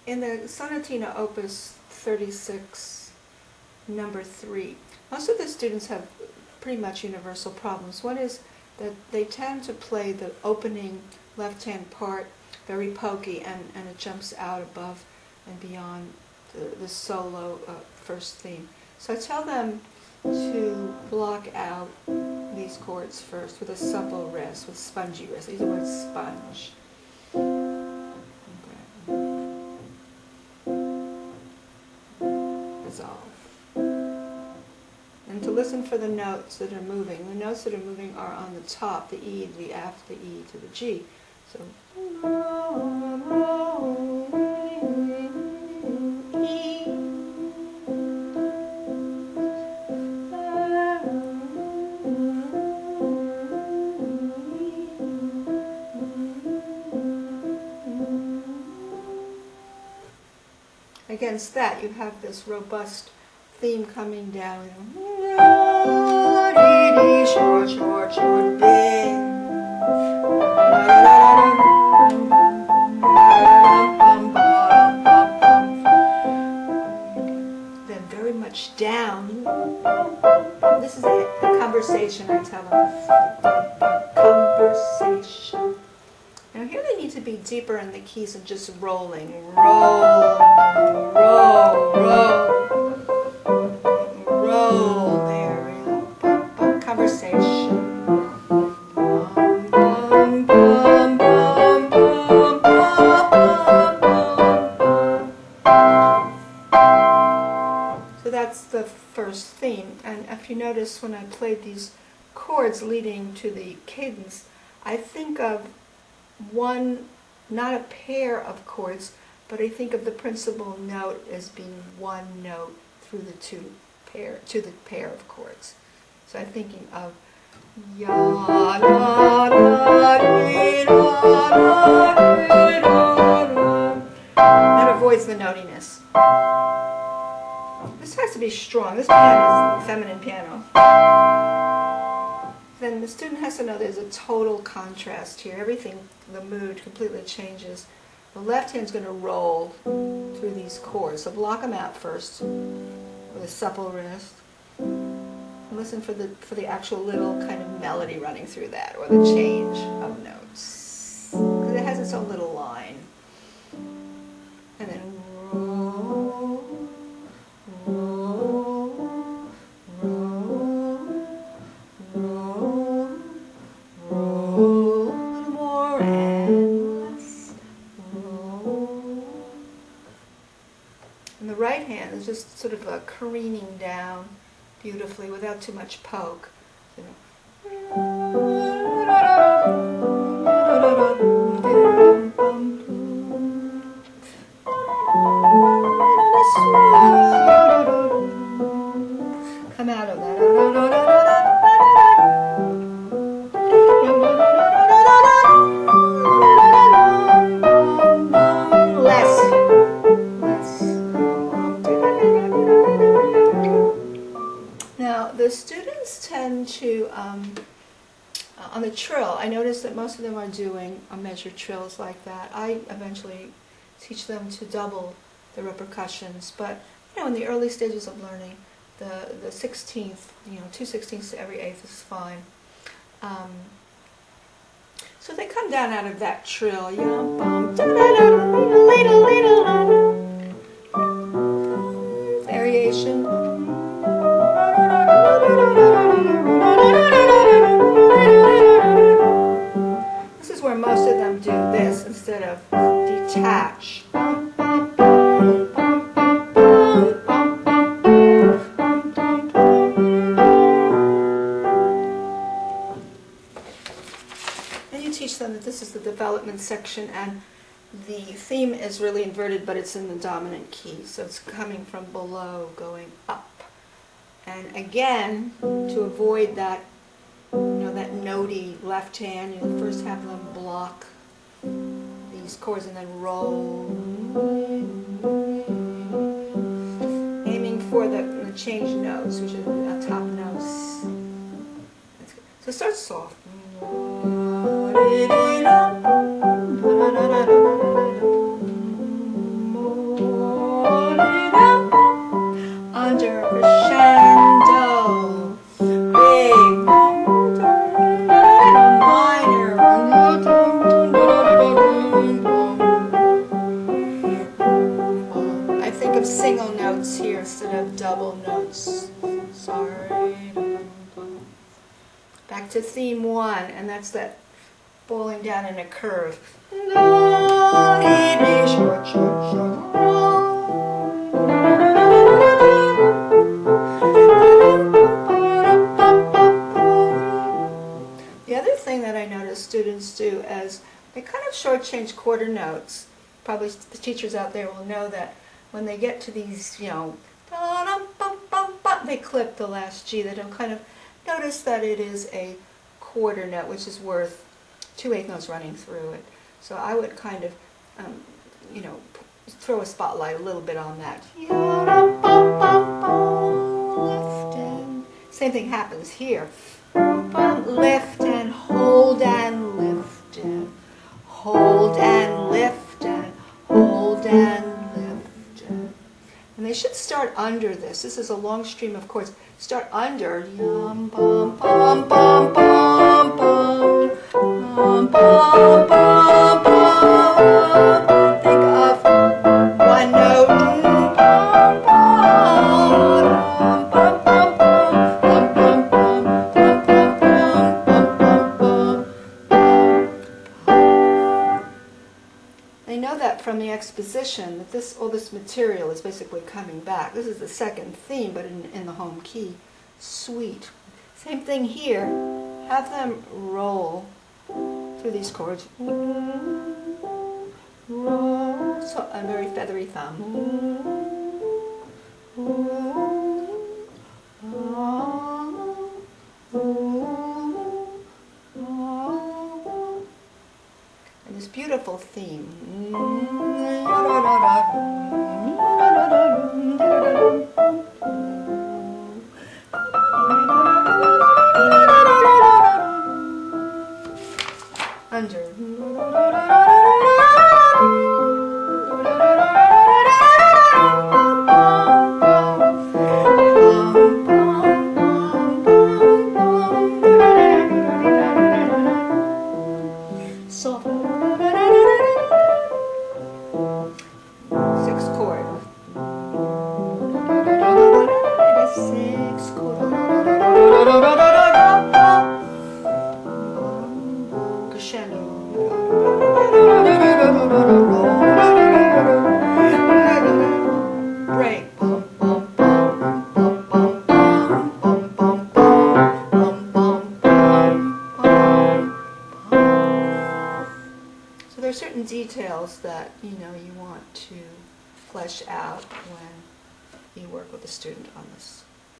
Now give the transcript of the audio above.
in the Sonatina Opus 36, number 3, most of the students have pretty much universal problems. One is that they tend to play the opening left-hand part very pokey, and it jumps out above and beyond the solo first theme. So I tell them to block out these chords first with a supple rest, with spongy rest. I use the word sponge. Resolve. And to listen for the notes that are moving. The notes that are moving are on the top, the E, the F, the E to the G. So E. Against that, you have this robust theme coming down. Short, short, short, big. Then very much down. This is a conversation, I tell them. Conversation. Now here they need to be deeper in the keys and just rolling. Roll, roll, roll. Roll there. Conversation. So that's the first theme. And if you notice when I played these chords leading to the cadence, I think of one, not a pair of chords, but I think of the principal note as being one note through the pair of chords. So I'm thinking of ya la la dee, la la dee, la la. That avoids the notiness. This has to be strong. This piano is a feminine piano. Then the student has to know there's a total contrast here. Everything, the mood completely changes. The left hand's going to roll through these chords. So block them out first with a supple wrist. And listen for the actual little kind of melody running through that, or the change of notes. Because it has its own little line. And then roll, roll, roll, roll, roll, more and less, roll. And the right hand is just sort of careening down beautifully without too much poke. Come out of that. Now, the students tend to, on the trill, I notice that most of them are doing measured trills like that. I eventually teach them to double the repercussions, but in the early stages of learning, the 16th, 2/16 to every eighth is fine. So they come down out of that trill, variation. This is where most of them do this instead of detach. And you teach them that this is the development section, and the theme is really inverted, but it's in the dominant key, so it's coming from below, going up. And again, to avoid that, that notey left hand, you'll first have them block these chords and then roll, aiming for the change notes, which are top notes. So start soft. Back to theme 1, and that's that falling down in a curve. The other thing that I notice students do is they kind of shortchange quarter notes. Probably the teachers out there will know that when they get to these, they clip the last G. They don't kind of notice that it is a quarter note, which is worth 2/8 notes running through it. So I would kind of, throw a spotlight a little bit on that. Lift and, same thing happens here. Lift and hold and lift and hold and lift and hold and lift and they should start under this. This is a long stream of chords. Start under. Yum, bum, bum, bum, bum, bum, bum, bum, bum, bum. Think of one note. They know that from the exposition that all this material is basically coming back. This is the second theme, but in the home key suite. Same thing here. Have them roll through these chords. Roll. So a very feathery thumb. And this beautiful theme. Under. Soft. 6 chord. 6 chord. Crescendo. Break. So there are certain details that you want to flesh out when you work with a student on this.